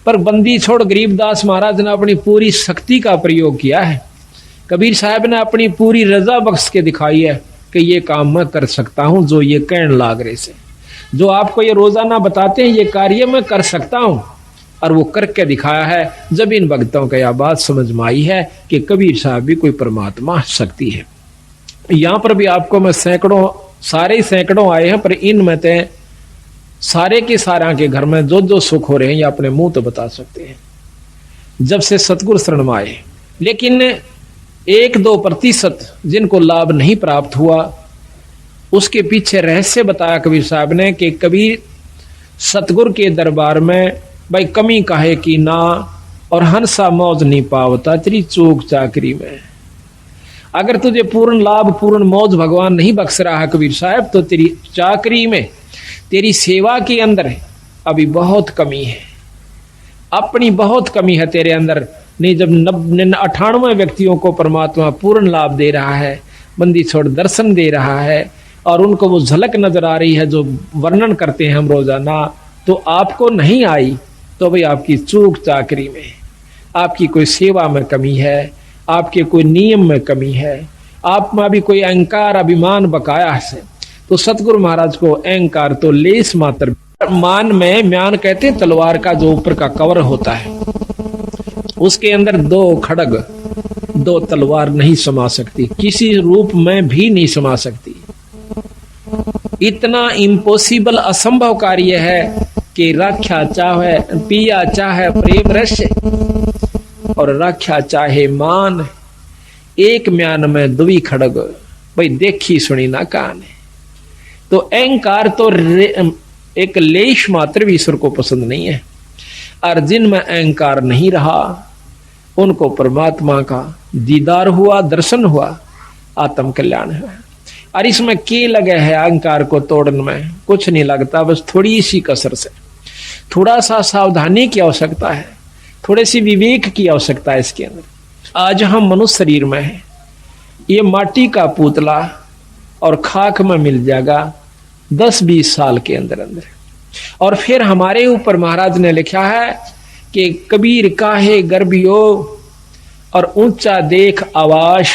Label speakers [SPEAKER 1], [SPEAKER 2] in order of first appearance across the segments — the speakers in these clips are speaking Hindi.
[SPEAKER 1] पर बंदी छोड़ गरीबदास महाराज ने अपनी पूरी शक्ति का प्रयोग किया है। कबीर साहब ने अपनी पूरी रजा बख्श के दिखाई है कि ये काम मैं कर सकता हूं, जो ये कहने लाग रहे से, जो आपको ये रोजाना बताते हैं, ये कार्य मैं कर सकता हूं, और वो करके दिखाया है। जब इन भक्तों को यह बात समझ में आई है कि कबीर साहब भी कोई परमात्मा शक्ति है। यहां पर भी आपको मैं सारे सैकड़ों आए हैं, पर इनमें ते सारे के सारा के घर में जो जो सुख हो रहे हैं ये अपने मुंह तो बता सकते हैं जब से सतगुरु शरण में आए। लेकिन 1-2% जिनको लाभ नहीं प्राप्त हुआ, उसके पीछे रहस्य बताया कबीर साहब ने कि कबीर सतगुरु के दरबार में भाई कमी काहे की ना, और हंसा मौज नहीं पावता तेरी चूक चाकरी में। अगर तुझे पूर्ण लाभ पूर्ण मौज भगवान नहीं बख्श रहा है कबीर साहब, तो तेरी चाकरी में, तेरी सेवा के अंदर अभी बहुत कमी है, अपनी बहुत कमी है तेरे अंदर। नहीं, जब 98 व्यक्तियों को परमात्मा पूर्ण लाभ दे रहा है, बंदी छोड़ दर्शन दे रहा है, और उनको वो झलक नजर आ रही है जो वर्णन करते हैं हम रोजाना, तो आपको नहीं आई, तो भाई आपकी चूक चाकरी में, आपकी कोई सेवा में कमी है, आपके कोई नियम में कमी है, आप में भी कोई अहंकार अभिमान बकाया है। तो सतगुरु महाराज को अहंकार तो लेस मात्र, मान में म्यान कहते हैं तलवार का जो ऊपर का कवर होता है, उसके अंदर 2 खड़ग 2 तलवार नहीं समा सकती, किसी रूप में भी नहीं समा सकती। इतना इम्पॉसिबल असंभव कार्य है कि राख्या चाहे पिया चाहे प्रेम रस, और राख्या चाहे मान, एक म्यान में 2 खड़ग, भाई देखी सुनी ना कान है। तो अहंकार तो एक लेश मात्र भी ईश्वर को पसंद नहीं है, और जिनमें अहंकार नहीं रहा उनको परमात्मा का दीदार हुआ, दर्शन हुआ, आत्म कल्याण है। और इसमें के लगे है अहंकार को तोड़ने में, कुछ नहीं लगता, बस थोड़ी सी कसर से, थोड़ा सा सावधानी की आवश्यकता है, थोड़े सी विवेक की आवश्यकता है इसके अंदर। आज हम मनुष्य शरीर में है, ये माटी का पुतला और खाक में मिल जाएगा 10-20 साल के अंदर अंदर। और फिर हमारे ऊपर महाराज ने लिखा है कि कबीर काहे गर्भियो, और ऊंचा देख आवाश,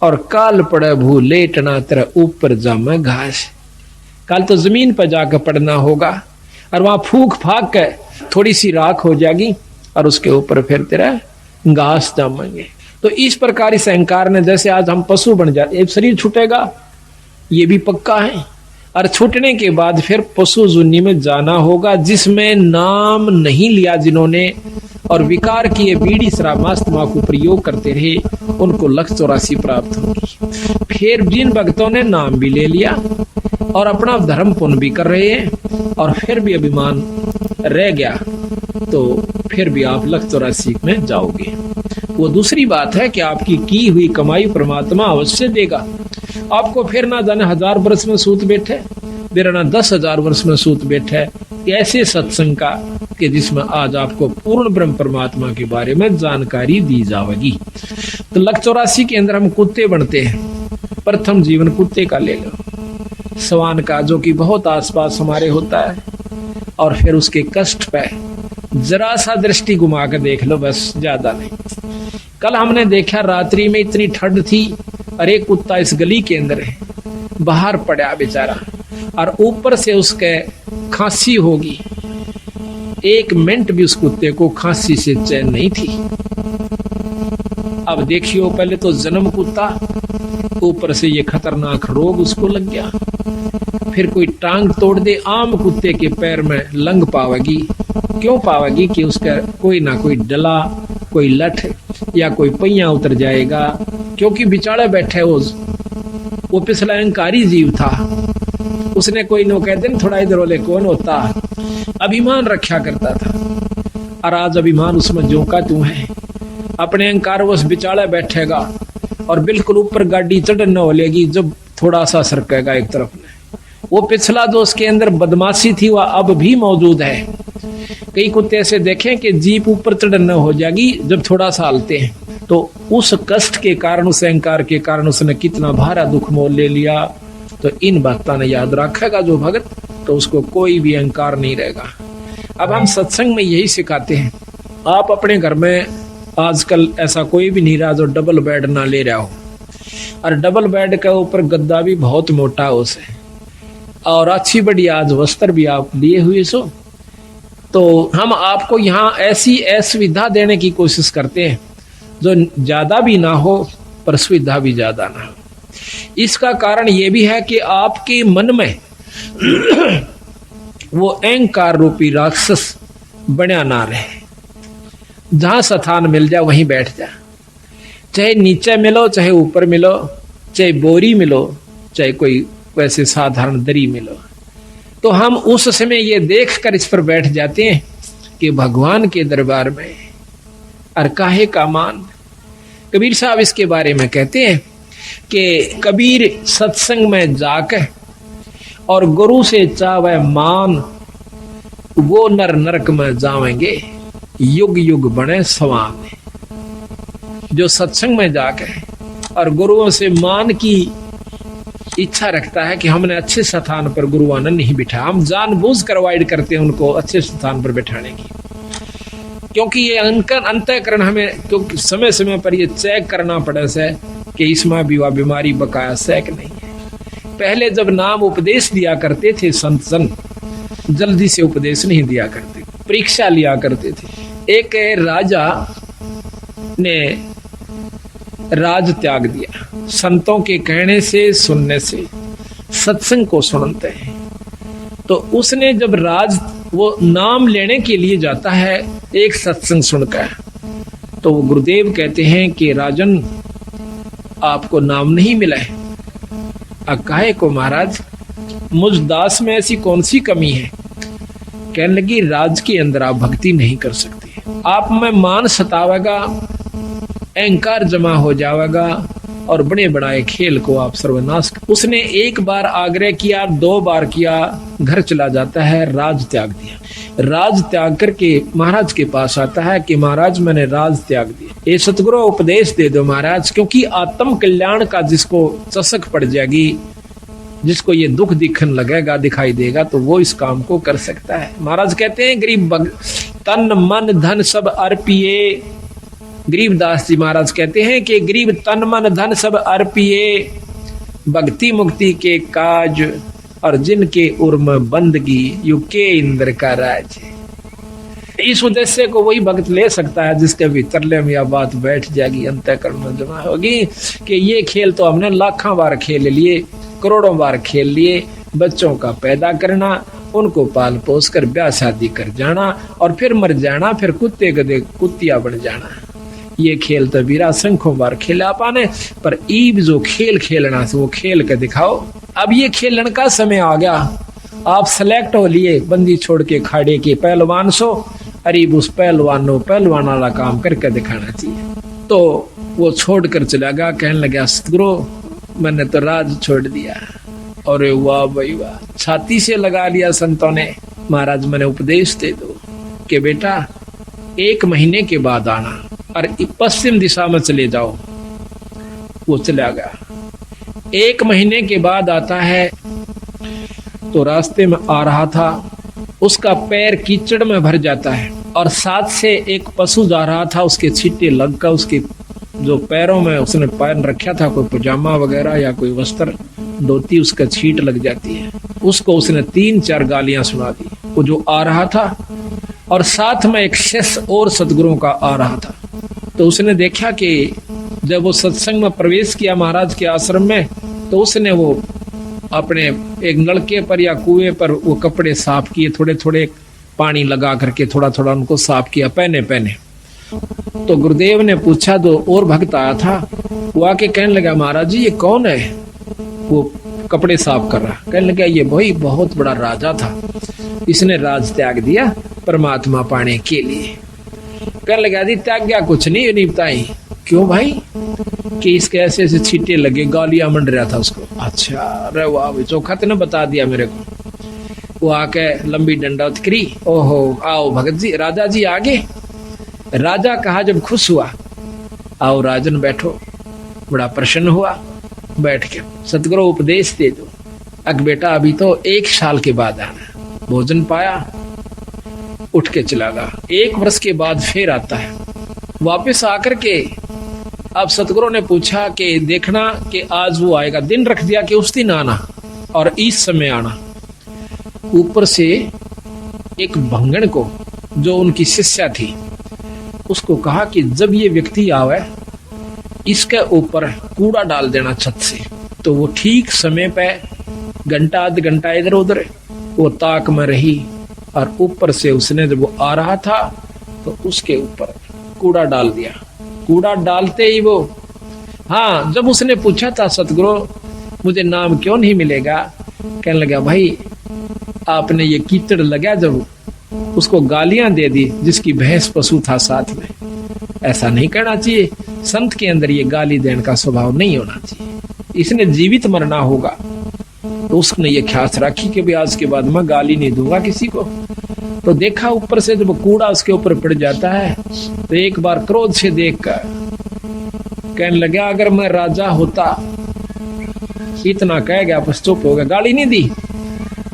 [SPEAKER 1] और काल पड़े भू लेटना तेरा ऊपर जामे घास। कल तो जमीन पर जाकर पड़ना होगा, और वहां फूक फाक के थोड़ी सी राख हो जाएगी, और उसके ऊपर फिर तेरा घास जामेंगे। तो इस प्रकार इस अहंकार ने, जैसे आज हम पशु बन जाए, एक शरीर छूटेगा ये भी पक्का है, और छूटने के बाद फिर पशु जुन्नी में जाना होगा, जिसमें नाम नहीं लिया जिन्होंने, और विकार किए बीड़ी शराब मस्त तंबाकू प्रयोग करते रहे, उनको 184 प्राप्त होगी। फिर जिन भक्तों ने नाम भी ले लिया और अपना धर्म पुण्य भी कर रहे हैं, और फिर भी अभिमान रह गया, तो फिर भी आप 184 में जाओगे। वो दूसरी बात है कि आपकी की हुई कमाई परमात्मा अवश्य देगा आपको। फिर ना जाने 1000 वर्ष में सूत बैठे, मेरा ना 10,000 वर्ष में सूत बैठे, ऐसे सत्संग का कि जिसमें आज आपको पूर्ण ब्रह्म परमात्मा के बारे में जानकारी दी जाएगी। तो 184 के अंदर हम कुत्ते बनते हैं। प्रथम जीवन कुत्ते का ले लो, स्वान का, जो कि बहुत आसपास हमारे होता है, और फिर उसके कष्ट पे जरा सा दृष्टि घुमा कर देख लो, बस ज्यादा नहीं। कल हमने देखा रात्रि में इतनी ठंड थी, और एक कुत्ता इस गली के अंदर है, बाहर पड़ा बेचारा, और ऊपर से उसके खांसी होगी। 1 मिनट भी उस कुत्ते को खांसी से चैन नहीं थी। अब देखियो, पहले तो जन्म कुत्ता, ऊपर से ये खतरनाक रोग उसको लग गया। फिर कोई टांग तोड़ दे, आम कुत्ते के पैर में लंग पावेगी। क्यों पावेगी? कि उसका कोई ना कोई डला, कोई लठ या कोई पहिया उतर जाएगा, क्योंकि बिचारे बैठे वो पिछला अहंकारी जीव था। उसने कोई नो कहते न थोड़ा इधर वाले कौन होता, अभिमान रखा करता था, और आज अभिमान उसमें जो का तू है, अपने अहंकार वश बिचाड़ा बैठेगा, और बिल्कुल ऊपर गाड़ी चढ़ने वालेगी जब थोड़ा सा सरकेगा एक तरफ में। वो पिछला जो उसके अंदर बदमाशी थी वह अब भी मौजूद है। कई कुत्ते ऐसे देखें कि जीप ऊपर चढ़ने हो जाएगी जब थोड़ा सा हलते हैं, तो उस कष्ट के कारण, उस अहंकार के कारण उसने कितना भारा दुख मोल ले लिया। तो इन बातों ने याद रखेगा जो भगत, तो उसको कोई भी अहंकार नहीं रहेगा। अब हम सत्संग में यही सिखाते हैं। आप अपने घर में आजकल ऐसा कोई भी नहीं रहा जो डबल बेड ना ले रहा हो, और डबल बेड के ऊपर गद्दा भी बहुत मोटा हो से, और अच्छी बड़ी आज वस्त्र भी आप लिए हुए सो। तो हम आपको यहाँ ऐसी असुविधा देने की कोशिश करते हैं जो ज्यादा भी ना हो पर सुविधा भी ज्यादा ना हो। इसका कारण ये भी है कि आपके मन में वो अहंकार रूपी राक्षस बना ना रहे। जहां स्थान मिल जाए वहीं बैठ जा, चाहे नीचे मिलो चाहे ऊपर मिलो, चाहे बोरी मिलो चाहे कोई वैसे साधारण दरी मिलो, तो हम उस समय ये देखकर इस पर बैठ जाते हैं कि भगवान के दरबार में और काहे का मान। कबीर साहब इसके बारे में कहते हैं कि कबीर सत्संग में जाकर और गुरु से चावे मान, वो नर नरक में जावेंगे युग युग बने समान। जो सत्संग में जाकर और गुरुओं से मान की इच्छा रखता है कि हमने अच्छे स्थान पर गुरुआनंद नहीं बिठा, हम जानबूझ कर अवॉइड करते हैं उनको अच्छे स्थान पर बैठाने की, क्योंकि ये अंतःकरण हमें क्योंकि समय समय पर ये चेक करना पड़े से कि इसमें भी वह बीमारी बकाया सैक नहीं है। पहले जब नाम उपदेश दिया करते थे संत जन, जल्दी से उपदेश नहीं दिया करते, परीक्षा लिया करते थे। एक राजा ने राज त्याग दिया, संतों के कहने से सुनने से, सत्संग को सुनते हैं। तो उसने जब राज वो नाम लेने के लिए जाता है एक सत्संग सुनकर, तो वो गुरुदेव कहते हैं कि राजन आपको नाम नहीं मिला है। काहे को महाराज, मुझ दास में ऐसी कौन सी कमी है? कहने लगी राज के अंदर आप भक्ति नहीं कर सकते, आप में मान सतावेगा, अहंकार जमा हो जाएगा और बड़े बनाए खेल को आप सर्वनाश। उसने एक बार आग्रह किया, 2 बार किया, घर चला जाता है, राज त्याग दिया। राज त्याग करके महाराज के पास आता है कि महाराज मैंने राज त्याग दिया, ये सतगुरु उपदेश दे दो महाराज, क्योंकि आत्म कल्याण का जिसको चसक पड़ जाएगी, जिसको ये दुख दिखने लगेगा, दिखाई देगा, तो वो इस काम को कर सकता है। महाराज कहते हैं गरीब तन मन धन सब अर्पिए, गरीबदास जी महाराज कहते हैं कि गरीब तन मन धन सब अर्पिए, भक्ति मुक्ति के काज और जिनके उर्म बंदगी युके इंद्र का राज। इस उद्देश्य को वही भक्त ले सकता है जिसके भीतर में यह बात बैठ जाएगी, अंतःकरण में जमा होगी कि ये खेल तो हमने लाखों बार खेल लिए, करोड़ों बार खेल लिए। बच्चों का पैदा करना, उनको पाल पोस कर ब्याह शादी कर जाना और फिर मर जाना, फिर कुत्ते गधे कुत्तिया बन जाना, ये खेल तो बीरा संखों बार खेला पाने। पर ईब जो खेल खेलना से वो खेल के दिखाओ। अब ये खेलने का समय आ गया, आप सेलेक्ट हो लिए, बंदी छोड़ के खाड़े के पहलवान सो, अरीब उस पहलवान वाला काम करके दिखाना चाहिए। तो वो छोड़ कर चला गया, कहने लगा सतगुरु मैंने तो राज छोड़ दिया। अरे वाह भाई वाह, छाती से लगा लिया संतों ने। महाराज मैंने उपदेश दे दो कि बेटा 1 महीने के बाद आना और पश्चिम दिशा में चले जाओ। वो चला गया, 1 महीने के बाद आता है तो रास्ते में आ रहा था, उसका पैर कीचड़ में भर जाता है और साथ से एक पशु जा रहा था, उसके छींटे लग कर उसके जो पैरों में उसने पहन रखा था कोई पजामा वगैरह या कोई वस्त्र धोती, उसका छींट लग जाती है। उसको उसने 3-4 गालियां सुना दी। वो जो आ रहा था और साथ में एक शिष्य और सतगुरुओं का आ रहा था, तो उसने देखा कि जब वो सत्संग में प्रवेश किया महाराज के आश्रम में, तो उसने वो अपने एक नलके पर या कुएं पर वो कपड़े साफ किए, थोड़े थोड़े पानी लगा करके थोड़ा थोड़ा उनको साफ किया पहने। तो गुरुदेव ने पूछा, जो और भक्त आया था वो आके कहने लगा महाराज जी ये कौन है? वो कपड़े साफ कर रहा, कहने लगा ये भाई बहुत बड़ा राजा था, इसने राज त्याग दिया परमात्मा पाने के लिए। कहने लगा जी त्याग गया कुछ नहीं बताई। क्यों भाई? कि इसके ऐसे ऐसे छींटे लगे, गालियां मंड रहा था उसको। अच्छा अरे वाह भाई, चौखा ने बता दिया मेरे को। वो आके लंबी डंडौत करी, ओहो आओ भगत जी, राजा जी आगे। राजा कहा जब खुश हुआ, आओ राजन बैठो। बड़ा प्रसन्न हुआ, बैठ के सतगुरु उपदेश दे दो। अग बेटा अभी तो 1 साल के बाद आना। भोजन पाया, उठ के चला गया। 1 वर्ष के बाद फिर आता है, वापस आकर के अब सतगुरु ने पूछा कि देखना कि आज वो आएगा, दिन रख दिया कि उस दिन आना और इस समय आना। ऊपर से एक भंगण को, जो उनकी शिष्या थी, उसको कहा कि जब ये व्यक्ति आवे इसके ऊपर कूड़ा डाल देना छत से। तो वो ठीक समय पे घंटा आध घंटा इधर उधर वो ताक में रही और ऊपर से उसने जब वो आ रहा था तो उसके ऊपर कूड़ा डाल दिया। कूड़ा डालते ही वो, हाँ, जब उसने पूछा था सतगुरु मुझे नाम क्यों नहीं मिलेगा, कहने लगा भाई आपने ये कीचड़ लगा जब उसको गालियां दे दी जिसकी भैंस पशु था साथ में। ऐसा नहीं करना चाहिए, संत के अंदर ये गाली देने का स्वभाव नहीं होना चाहिए, इसने जीवित मरना होगा। तो उसने ये ख्यास रखी कि भी आज के बाद मैं गाली नहीं दूंगा किसी को। तो देखा ऊपर से जब कूड़ा उसके ऊपर पड़ जाता है तो एक बार क्रोध से देखकर कहने लगा अगर मैं राजा होता, इतना कह गया बस चुप हो गया, गाली नहीं दी।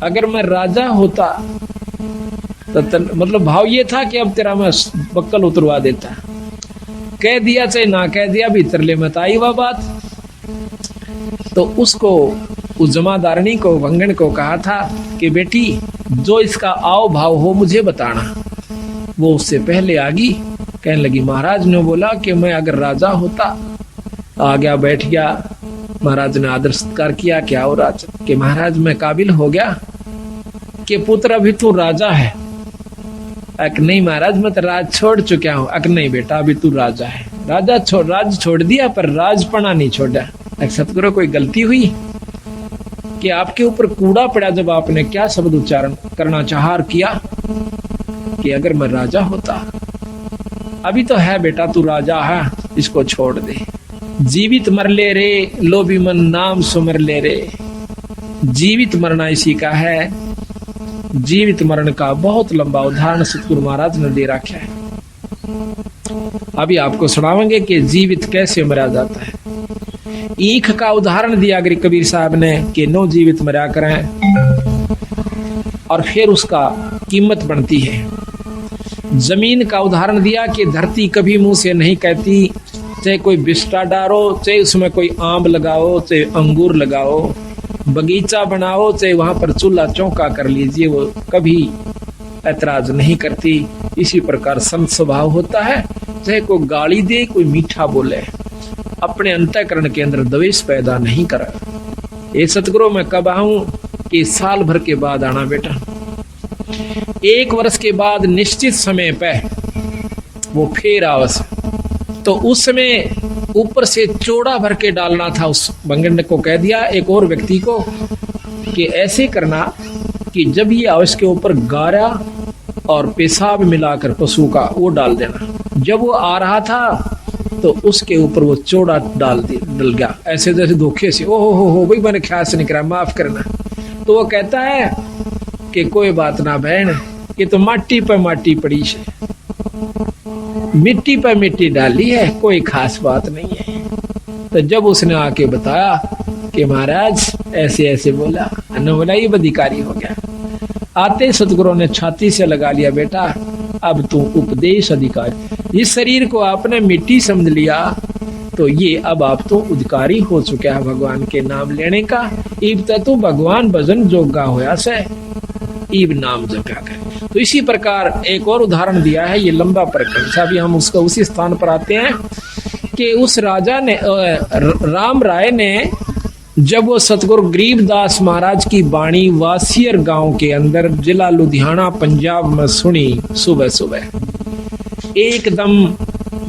[SPEAKER 1] अगर मैं राजा होता तो मतलब भाव ये था कि अब तेरा मैं बक्कल उतरवा देता। कह दिया चाहे ना कह दिया, भीतर ले मत आई वह बात। तो उसको, उस जमादारनी को, भंगण को कहा था कि बेटी जो इसका आओ भाव हो मुझे बताना। वो उससे पहले आ गई, कहने लगी महाराज ने बोला कि मैं अगर राजा होता, आ गया बैठ गया। महाराज ने आदर सत्कार किया, क्या हो राजा, कि महाराज मैं काबिल हो गया कि पुत्र अभी तू राजा है। अक नहीं महाराज मैं तो राज छोड़ चुका हूँ। अक नहीं बेटा अभी तू राजा है, राज छोड़ दिया पर राजपना नहीं छोड़ा। सतगुरु कोई गलती हुई कि आपके ऊपर कूड़ा पड़ा जब आपने क्या शब्द उच्चारण करना चाहा किया कि अगर मैं राजा होता। अभी तो है बेटा तू राजा है, इसको छोड़ दे। जीवित मर ले रे लोभी मन नाम सुमर ले रे। जीवित मरना इसी का है। जीवित मरण का बहुत लंबा उदाहरण सतगुरु महाराज ने दे रखा है। अभी आपको सुनावेंगे कि जीवित कैसे मरा जाता है। ईख का उदाहरण दिया कबीर साहब ने कि नो जीवित मरा करें और फिर उसका कीमत बनती है। जमीन का उदाहरण दिया कि धरती कभी मुंह से नहीं कहती, चाहे कोई बिस्टा डालो, चाहे उसमें कोई आम लगाओ, चाहे अंगूर लगाओ, बगीचा बनाओ, चाहे वहां पर चूल्हा चौका कर लीजिए, वो कभी ऐतराज नहीं करती। इसी प्रकार संत स्वभाव होता है, चाहे कोई गाली दे, कोई मीठा बोले, अपने अंतःकरण के अंदर द्वेष पैदा नहीं करा। ये सतगुरु मैं कब आऊं कि साल भर के बाद आना बेटा। 1 वर्ष के बाद निश्चित समय पे वो फिर आवस। तो उस समय ऊपर से चौड़ा भर के डालना था। उस भंगण ने को कह दिया एक और व्यक्ति को कि ऐसे करना कि जब ये आवस के ऊपर गारा और पेशाब मिलाकर पशु का वो डाल देना। जब वो आ रहा था तो उसके ऊपर वो चौड़ा डल गया, ऐसे जैसे धोखे से। ओहो हो भाई मैंने ख्याल से नहीं करा, माफ करना। तो वो कहता है कि कोई बात ना बहन, ये तो माटी पर माटी पड़ी है, मिट्टी पर मिट्टी डाली है, कोई खास बात नहीं है। तो जब उसने आके बताया कि महाराज ऐसे ऐसे बोला, अन्ना बोला ये अधिकारी हो गया। आते सतगुरु ने छाती से लगा लिया, बेटा अब तू उपदेश अधिकारी। इस शरीर को आपने मिट्टी समझ लिया तो ये अब आप तो अधिकारी हो चुका है भगवान के नाम लेने का। इब तू भगवान भजन जोगा होया से, इब नाम जगा कर। तो इसी प्रकार एक और उदाहरण दिया है, ये लंबा प्रकरण। अभी हम उसका उसी स्थान पर आते हैं कि उस राजा ने, राम राय ने, जब वो सतगुरु गरीबदास महाराज की वाणी वासियर गांव के अंदर जिला लुधियाना पंजाब में सुनी सुबह सुबह, एकदम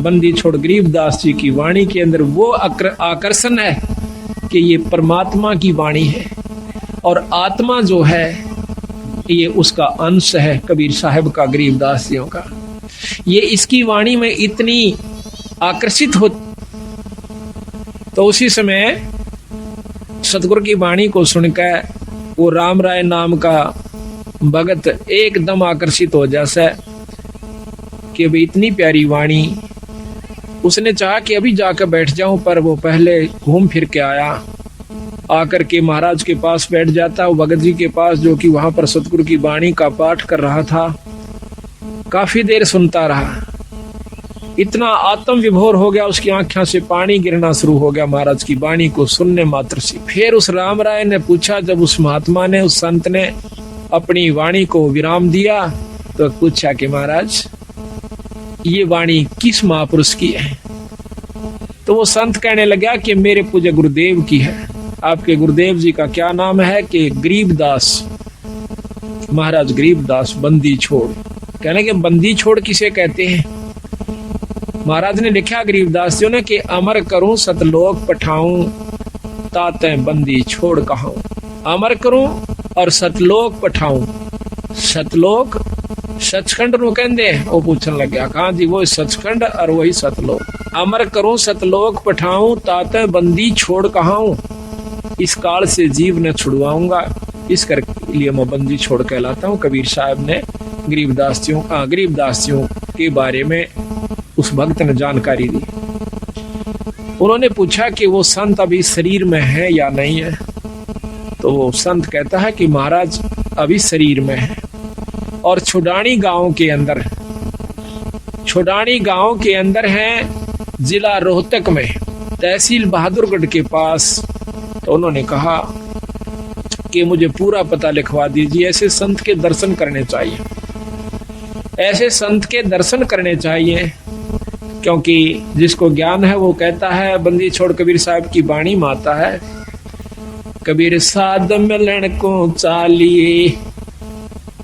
[SPEAKER 1] बंदी छोड़ गरीबदास जी की वाणी के अंदर वो आकर्षण है कि ये परमात्मा की वाणी है और आत्मा जो है ये उसका अंश है कबीर साहब का, गरीबदास जियों का। ये इसकी वाणी में इतनी आकर्षित हो। तो उसी समय सतगुरु की वाणी को सुनकर वो राम राय नाम का भगत एकदम आकर्षित हो जैसे कि भाई इतनी प्यारी वाणी। उसने चाहा कि अभी जाकर बैठ जाऊं, पर वो पहले घूम फिर के आया, आकर के महाराज के पास बैठ जाता, वो भगत जी के पास जो कि वहां पर सतगुरु की वाणी का पाठ कर रहा था। काफी देर सुनता रहा, इतना आत्म विभोर हो गया, उसकी आंखों से पानी गिरना शुरू हो गया महाराज की वाणी को सुनने मात्र से। फिर उस राम राय ने पूछा, जब उस महात्मा ने, उस संत ने अपनी वाणी को विराम दिया, तो पूछा कि महाराज ये वाणी किस महापुरुष की है? तो वो संत कहने लगा कि मेरे पूज्य गुरुदेव की है। आपके गुरुदेव जी का क्या नाम है? कि गरीबदास, महाराज गरीबदास बंदी छोड़। कहने के बंदी छोड़ किसे कहते हैं? महाराज ने लिखा गरीबदास जी ने कि अमर करूं सतलोक पठाऊं, ताते बंदी छोड़ कहाऊं। अमर करूं और सतलोक पठाऊं। सतलोक सचखंड नु कहंदे, वो पूछन लग गया, कहां जी? वो सचखंड और वही सतलोक। अमर करूं सतलोक पठाऊं, ताते बंदी छोड़ कहाऊं। इस काल से जीव ने छुड़वाऊंगा, इस कर लिए मैं बंदी छोड़ कहलाता हूं। कबीर साहब ने गरीबदासियों के बारे में उस भक्त ने जानकारी दी। उन्होंने पूछा कि वो संत अभी शरीर में है या नहीं है? तो वो संत कहता है कि महाराज अभी शरीर में है और छुडानी गांव के अंदर है, जिला रोहतक में, तहसील बहादुरगढ़ के पास। तो उन्होंने कहा कि मुझे पूरा पता लिखवा दीजिए, ऐसे संत के दर्शन करने चाहिए, ऐसे संत के दर्शन करने चाहिए। क्योंकि जिसको ज्ञान है वो कहता है, बंदी छोड़ कबीर साहब की वाणी माता है, कबीर साध मिलन को चालिए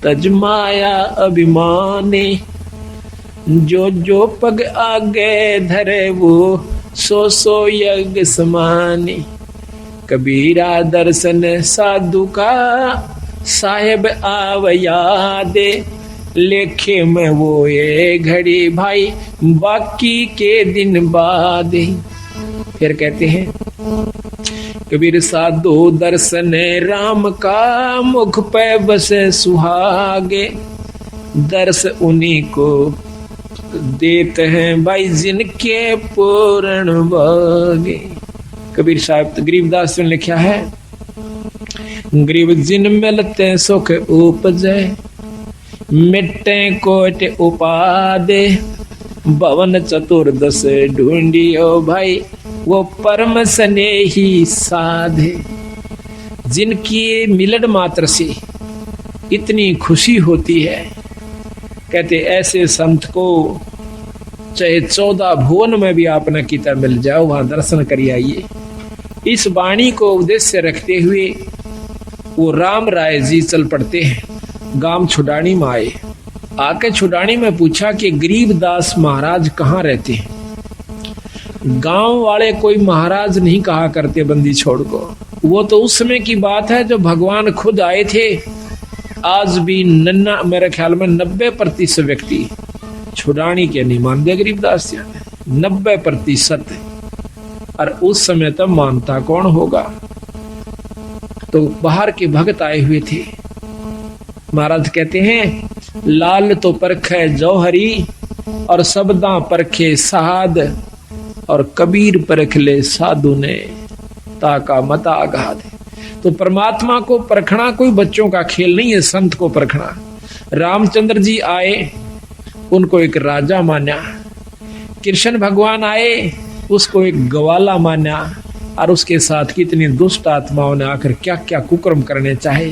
[SPEAKER 1] तजमाया अभिमानी, जो जो पग आगे धरे वो सो सो यज्ञ समानी। कबीरा दर्शन साधु का साहेब आवया दे, लेखे में वो ये घड़ी भाई बाकी के दिन बाद। फिर कहते हैं कबीर साधु दर्शन राम का, मुख पे बसे सुहागे, दर्श उन्हीं को देते हैं भाई जिनके पूर्ण भागे। कबीर साहब गरीबदास ने लिखा है, गरीब जिन मिलते सुख उपजे, मिट्टे कोट उपादे, भवन चतुर्दश ढूंढियो भाई वो परम स्नेही साधे। जिनकी मिलन मात्र से इतनी खुशी होती है, कहते ऐसे संत को चाहे 14 भुवन में भी आपने किता मिल जाओ, वहां दर्शन करिए आइए। इस वाणी को उद्देश्य रखते हुए वो राम राय जी चल पड़ते हैं, गांव छुडानी में आए। आके छुडानी में पूछा कि गरीबदास महाराज कहाँ रहते हैं? गांव वाले कोई महाराज नहीं कहा करते बंदी छोड़ को, वो तो उस समय की बात है जब भगवान खुद आए थे। आज भी नन्ना मेरे ख्याल में 90% व्यक्ति छुडानी के नहीं मानते गरीबदास जी, 90%। और उस समय तब मानता कौन होगा? तो बाहर के भक्त आए हुए थे। महाराज कहते हैं, लाल तो परखे जौहरी और शब्दा परखे साध, और कबीर परख ले साधु ने ताका मता आघात। तो परमात्मा को परखना कोई बच्चों का खेल नहीं है, संत को परखना। रामचंद्र जी आए, उनको एक राजा माना। कृष्ण भगवान आए, उसको एक ग्वाला माना। और उसके साथ कितनी दुष्ट आत्माओं ने आकर क्या क्या कुकर्म करने चाहे।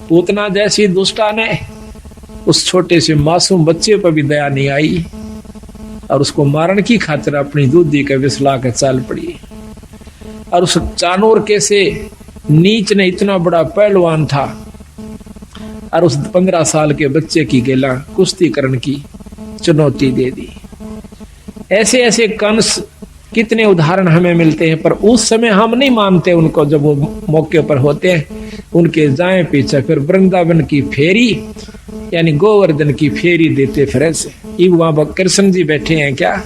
[SPEAKER 1] पूतना जैसी दुष्टा ने उस छोटे से मासूम बच्चे पर भी दया नहीं आई और उसको मारने की खातिर अपनी दूधी का विसला कर चाल पड़ी। और उस चानोर के से नीच ने इतना बड़ा पहलवान था और उस 15 साल के बच्चे की गेला कुश्ती करने की चुनौती दे दी। ऐसे ऐसे कंस कितने उदाहरण हमें मिलते हैं, पर उस समय हम नहीं मानते उनको। जब वो मौके पर होते हैं उनके जाए पीछे फिर वृंदावन की फेरी यानी गोवर्धन की फेरी देते। फिर ऐसे वहां कृष्ण जी बैठे हैं क्या?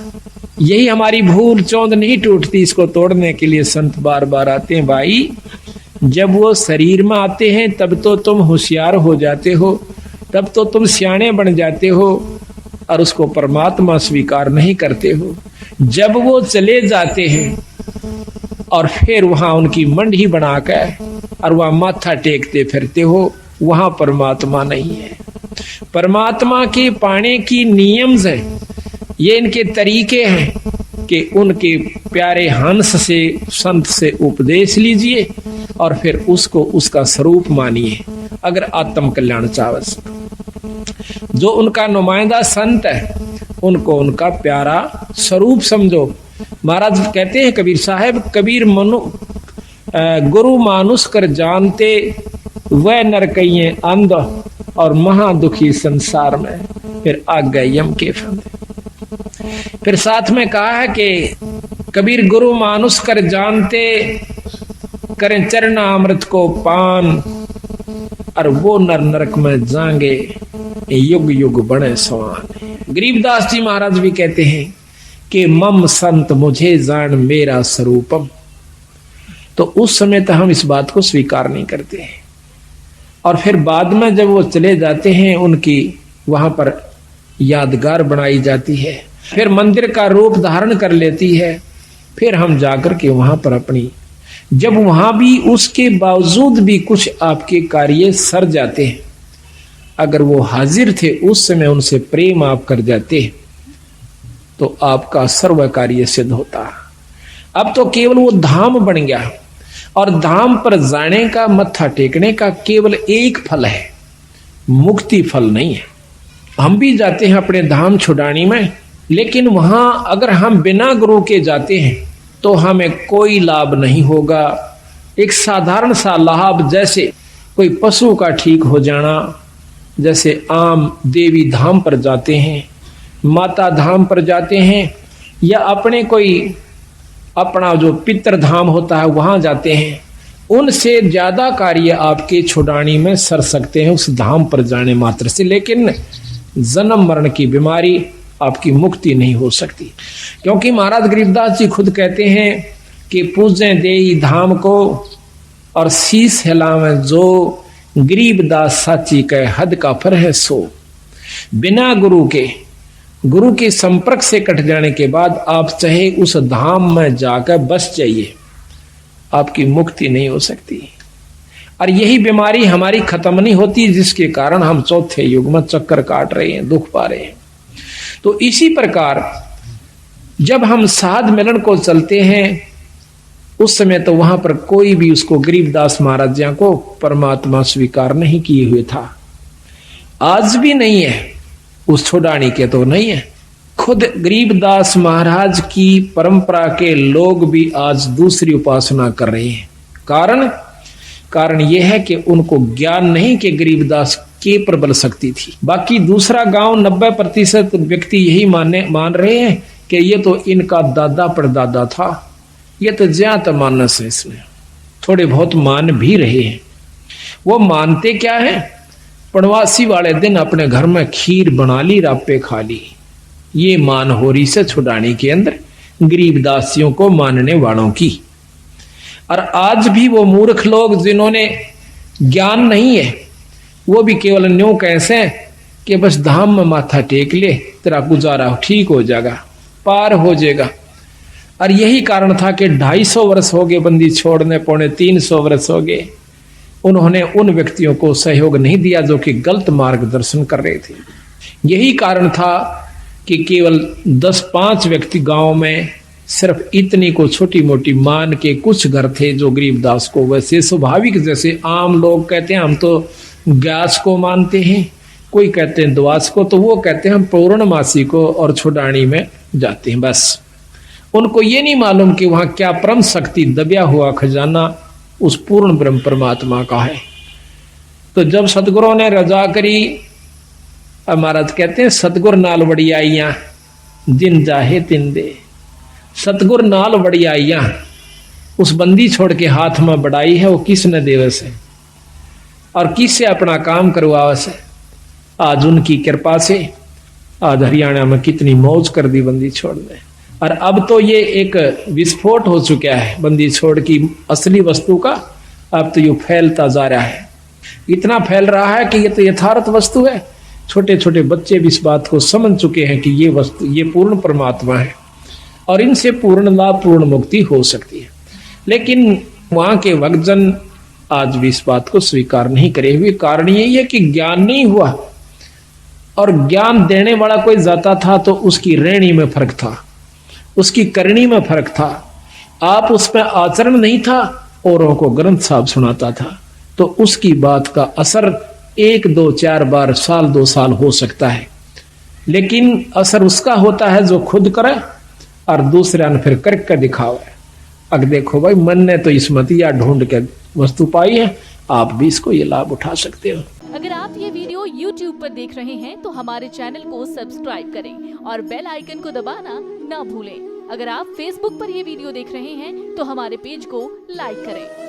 [SPEAKER 1] यही हमारी भूल चौंध नहीं टूटती, इसको तोड़ने के लिए संत बार बार आते हैं। भाई जब वो शरीर में आते हैं तब तो तुम होशियार हो जाते हो, तब तो तुम सियाणे बन जाते हो और उसको परमात्मा स्वीकार नहीं करते हो। जब वो चले जाते हैं और फिर वहां उनकी मंडी बनाकर और वहां माथा टेकते फिरते हो, वहां परमात्मा नहीं है। परमात्मा के पाने की नियम्स है, ये इनके तरीके हैं कि उनके प्यारे हंस से, संत से उपदेश लीजिए और फिर उसको उसका स्वरूप मानिए अगर आत्म कल्याण चाहते। जो उनका नुमाइंदा संत है उनको उनका प्यारा स्वरूप समझो। महाराज कहते हैं कबीर साहब, कबीर गुरु मानुष कर जानते, वह नर कहिए अंध और महादुखी संसार में, फिर आ गए यम के फंदे। फिर साथ में कहा है कि कबीर गुरु मानुष कर जानते, करें चरना अमृत को पान, और वो नर नरक में जाएंगे, युग युग बने सवान। गरीबदास जी महाराज भी कहते हैं कि मम संत मुझे जान मेरा स्वरूपम। तो उस समय तो हम इस बात को स्वीकार नहीं करते हैं, और फिर बाद में जब वो चले जाते हैं उनकी वहां पर यादगार बनाई जाती है, फिर मंदिर का रूप धारण कर लेती है, फिर हम जाकर के वहां पर अपनी, जब वहां भी उसके बावजूद भी कुछ आपके कार्य सर जाते हैं, अगर वो हाजिर थे उस समय उनसे प्रेम आप कर जाते तो आपका सर्व कार्य सिद्ध होता। अब तो केवल वो धाम बन गया, और धाम पर जाने का, मत्था टेकने का केवल एक फल है, मुक्ति फल नहीं है। हम भी जाते हैं अपने धाम छुड़ानी में, लेकिन वहां अगर हम बिना गुरु के जाते हैं तो हमें कोई लाभ नहीं होगा। एक साधारण सा लाभ, जैसे कोई पशु का ठीक हो जाना, जैसे आम देवी धाम पर जाते हैं, माता धाम पर जाते हैं, या अपने कोई अपना जो पितृ धाम होता है वहां जाते हैं, उनसे ज्यादा कार्य आपके छुड़ानी में सर सकते हैं उस धाम पर जाने मात्र से। लेकिन जन्म मरण की बीमारी आपकी मुक्ति नहीं हो सकती, क्योंकि महाराज गरीबदास जी खुद कहते हैं कि पूजें देई धाम को और शीस हिलावें जो, गरीबदास साची कह हद का फर है सो। बिना गुरु के संपर्क से कट जाने के बाद आप चाहे उस धाम में जाकर बस जाइए, आपकी मुक्ति नहीं हो सकती। और यही बीमारी हमारी खत्म नहीं होती, जिसके कारण हम चौथे युग में चक्कर काट रहे हैं, दुख पा रहे हैं। तो इसी प्रकार जब हम साध मिलन को चलते हैं उस समय तो वहां पर कोई भी उसको गरीबदास महाराज जी को परमात्मा स्वीकार नहीं किए हुए था, आज भी नहीं है, उस छुड़ानी के तो नहीं है। खुद गरीबदास महाराज की परंपरा के लोग भी आज दूसरी उपासना कर रहे हैं। कारण यह है कि उनको ज्ञान नहीं कि गरीबदास के प्रबल शक्ति थी। बाकी दूसरा गांव 90% व्यक्ति यही मान रहे हैं कि ये तो इनका दादा परदादा था, ये तो ज्यादा मानस है, इसमें थोड़े बहुत मान भी रहे हैं। वो मानते क्या है, पड़वासी वाले दिन अपने घर में खीर बना ली, रापे खा ली, ये मान हो रही से छुड़ाने के अंदर गरीबदासियों को मानने वालों की। और आज भी वो मूर्ख लोग जिन्होंने ज्ञान नहीं है, वो भी केवल न्यू कैसे कि बस धाम में माथा टेक ले, तेरा गुजारा ठीक हो जाएगा, पार हो जाएगा। और यही कारण था कि 250 वर्ष हो गए बंदी छोड़ने, 350 वर्ष हो गए, उन्होंने उन व्यक्तियों को सहयोग नहीं दिया जो कि गलत मार्गदर्शन कर रहे थे। यही कारण था कि केवल 10-5 व्यक्ति गांव में सिर्फ इतनी को छोटी मोटी मान के कुछ घर थे जो गरीबदास को, वैसे स्वाभाविक जैसे आम लोग कहते हैं हम तो ग्यास को मानते हैं, कोई कहते हैं द्वास को, तो वो कहते हैं हम पौर्णमासी को और छुड़ानी में जाते हैं। बस उनको ये नहीं मालूम कि वहां क्या परम शक्ति, दबिया हुआ खजाना उस पूर्ण ब्रह्म परमात्मा का है। तो जब सतगुरु ने रजा करी, महाराज कहते हैं सतगुर नाल वड़ियाइयां दिन जाहे तिन दे। सतगुर नाल वड़ियाइयां, उस बंदी छोड़ के हाथ में बढ़ाई है, वो किसने देवे से और किससे अपना काम करवावे से। आज उनकी कृपा से आज हरियाणा में कितनी मौज कर दी बंदी छोड़ने। और अब तो ये एक विस्फोट हो चुका है बंदी छोड़ की असली वस्तु का। अब तो ये फैलता जा रहा है, इतना फैल रहा है कि ये तो यथार्थ वस्तु है। छोटे छोटे बच्चे भी इस बात को समझ चुके हैं कि ये वस्तु, ये पूर्ण परमात्मा है और इनसे पूर्ण लाभ, पूर्ण मुक्ति हो सकती है। लेकिन वहां के भक्तजन आज भी इस बात को स्वीकार नहीं करे हुए। कारण यही है कि ज्ञान नहीं हुआ। और ज्ञान देने वाला कोई जाता था तो उसकी रहनी में फर्क था, उसकी करनी में फर्क था। आप उसमें आचरण नहीं था, औरों को ग्रंथ साहब सुनाता था, तो उसकी बात का असर 1 2 4 बार, साल 2 साल हो सकता है, लेकिन असर उसका होता है जो खुद करे और दूसरे ने फिर करके दिखावे। अब देखो भाई, मन ने तो इसमतिया ढूंढ के वस्तु पाई है, आप भी इसको ये लाभ उठा सकते हो।
[SPEAKER 2] अगर आप ये वीडियो YouTube पर देख रहे हैं तो हमारे चैनल को सब्सक्राइब करें और बेल आइकन को दबाना ना भूलें। अगर आप Facebook पर ये वीडियो देख रहे हैं तो हमारे पेज को लाइक करें।